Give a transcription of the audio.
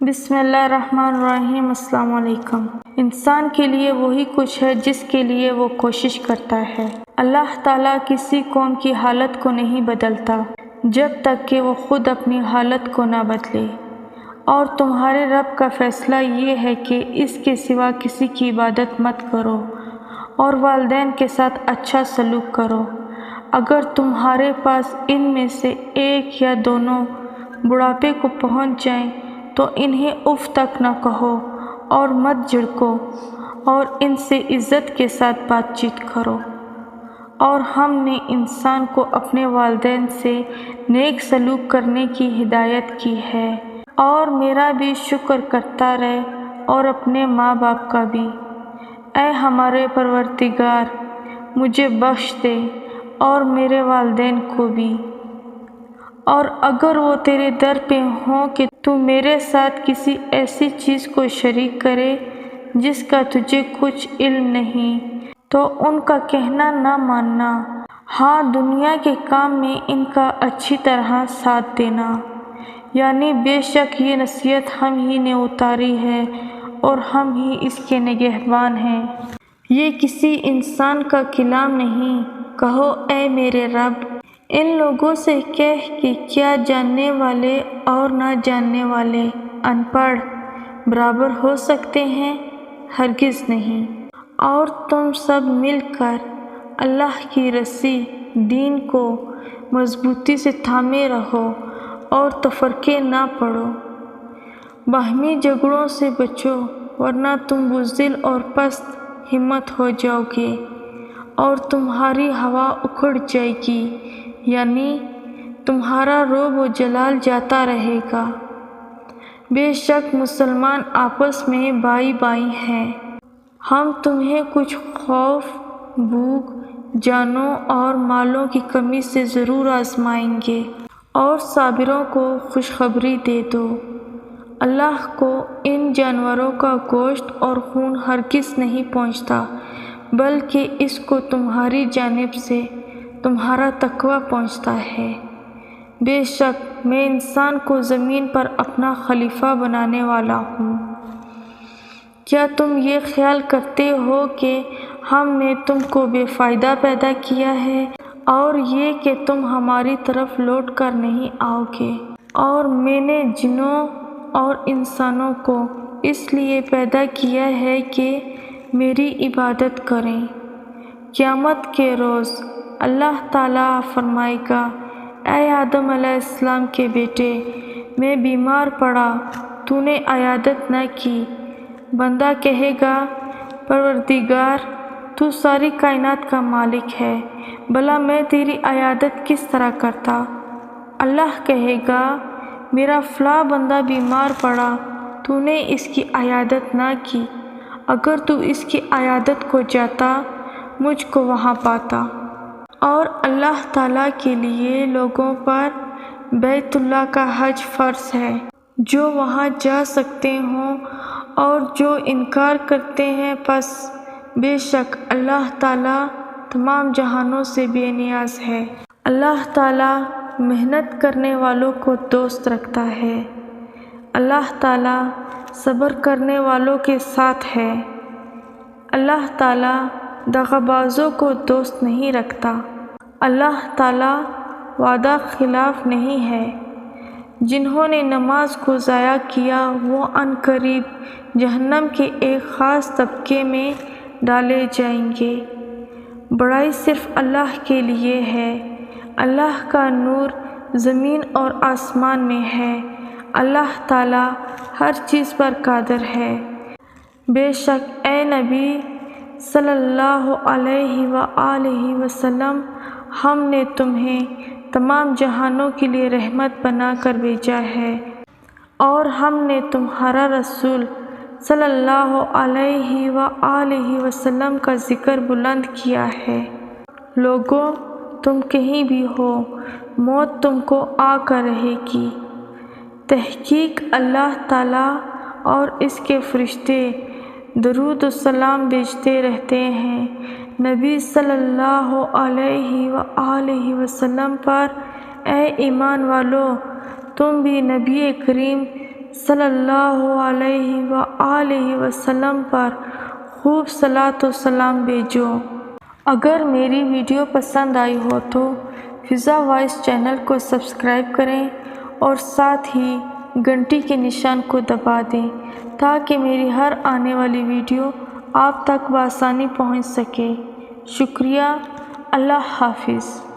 بسم اللہ الرحمن الرحیم۔ السلام علیکم۔ انسان کے لیے وہی کچھ ہے جس کے لیے وہ کوشش کرتا ہے۔ اللہ تعالیٰ کسی قوم کی حالت کو نہیں بدلتا جب تک کہ وہ خود اپنی حالت کو نہ بدلے، اور تمہارے رب کا فیصلہ یہ ہے کہ اس کے سوا کسی کی عبادت مت کرو اور والدین کے ساتھ اچھا سلوک کرو۔ اگر تمہارے پاس ان میں سے ایک یا دونوں بڑھاپے کو پہنچ جائیں تو انہیں اف تک نہ کہو اور مت جھڑکو، اور ان سے عزت کے ساتھ بات چیت کرو۔ اور ہم نے انسان کو اپنے والدین سے نیک سلوک کرنے کی ہدایت کی ہے، اور میرا بھی شکر کرتا رہے اور اپنے ماں باپ کا بھی۔ اے ہمارے پروردگار، مجھے بخش دے اور میرے والدین کو بھی۔ اور اگر وہ تیرے در پہ ہوں کہ تو میرے ساتھ کسی ایسی چیز کو شریک کرے جس کا تجھے کچھ علم نہیں، تو ان کا کہنا نہ ماننا۔ ہاں، دنیا کے کام میں ان کا اچھی طرح ساتھ دینا، یعنی بے شک یہ نصیحت ہم ہی نے اتاری ہے اور ہم ہی اس کے نگہبان ہیں۔ یہ کسی انسان کا کلام نہیں۔ کہو اے میرے رب، ان لوگوں سے کہہ کہ کیا جاننے والے اور نہ جاننے والے، ان پڑھ برابر ہو سکتے ہیں؟ ہرگز نہیں۔ اور تم سب مل کر اللہ کی رسی دین کو مضبوطی سے تھامے رہو اور تفرقے نہ پڑو۔ باہمی جھگڑوں سے بچو، ورنہ تم بزدل اور پست ہمت ہو جاؤ گے اور تمہاری ہوا اکھڑ جائے گی، یعنی تمہارا روب و جلال جاتا رہے گا۔ بے شک مسلمان آپس میں بھائی بھائی ہیں۔ ہم تمہیں کچھ خوف، بھوک، جانوں اور مالوں کی کمی سے ضرور آزمائیں گے، اور صابروں کو خوشخبری دے دو۔ اللہ کو ان جانوروں کا گوشت اور خون ہرگز نہیں پہنچتا، بلکہ اس کو تمہاری جانب سے تمہارا تقوی پہنچتا ہے۔ بے شک میں انسان کو زمین پر اپنا خلیفہ بنانے والا ہوں۔ کیا تم یہ خیال کرتے ہو کہ ہم نے تم کو بے فائدہ پیدا کیا ہے، اور یہ کہ تم ہماری طرف لوٹ کر نہیں آؤ گے؟ اور میں نے جنوں اور انسانوں کو اس لیے پیدا کیا ہے کہ میری عبادت کریں۔ قیامت کے روز اللہ تعالیٰ فرمائے گا، اے آدم علیہ السلام کے بیٹے، میں بیمار پڑا، تو نے عیادت نہ کی۔ بندہ کہے گا، پروردگار، تو ساری کائنات کا مالک ہے، بھلا میں تیری عیادت کس طرح کرتا؟ اللہ کہے گا، میرا فلاں بندہ بیمار پڑا، تو نے اس کی عیادت نہ کی۔ اگر تو اس کی عیادت کو جاتا، مجھ کو وہاں پاتا۔ اور اللہ تعالیٰ کے لیے لوگوں پر بیت اللہ کا حج فرض ہے، جو وہاں جا سکتے ہوں، اور جو انکار کرتے ہیں پس بے شک اللہ تعالیٰ تمام جہانوں سے بے نیاز ہے۔ اللہ تعالیٰ محنت کرنے والوں کو دوست رکھتا ہے۔ اللہ تعالیٰ صبر کرنے والوں کے ساتھ ہے۔ اللہ تعالیٰ دغا بازوں کو دوست نہیں رکھتا۔ اللہ تعالیٰ وعدہ خلاف نہیں ہے۔ جنہوں نے نماز کو ضائع کیا وہ عنقریب جہنم کے ایک خاص طبقے میں ڈالے جائیں گے۔ بڑائی صرف اللہ کے لیے ہے۔ اللہ کا نور زمین اور آسمان میں ہے۔ اللہ تعالیٰ ہر چیز پر قادر ہے۔ بے شک اے نبی صلی اللہ علیہ وآلہ وسلم، ہم نے تمہیں تمام جہانوں کے لیے رحمت بنا کر بھیجا ہے، اور ہم نے تمہارا رسول صلی اللہ علیہ وآلہ وسلم کا ذکر بلند کیا ہے۔ لوگوں، تم کہیں بھی ہو، موت تم کو آ کر رہے گی۔ تحقیق اللہ تعالیٰ اور اس کے فرشتے درود و سلام بھیجتے رہتے ہیں نبی صلی اللہ علیہ وآلہ وسلم پر۔ اے ایمان والو، تم بھی نبی کریم صلی اللہ علیہ وآلہ وسلم پر خوب صلاۃ و سلام بھیجو۔ اگر میری ویڈیو پسند آئی ہو تو فضا وائس چینل کو سبسکرائب کریں اور ساتھ ہی گھنٹی کے نشان کو دبا دیں تاکہ میری ہر آنے والی ویڈیو آپ تک بآسانی پہنچ سکے۔ شکریہ۔ اللہ حافظ۔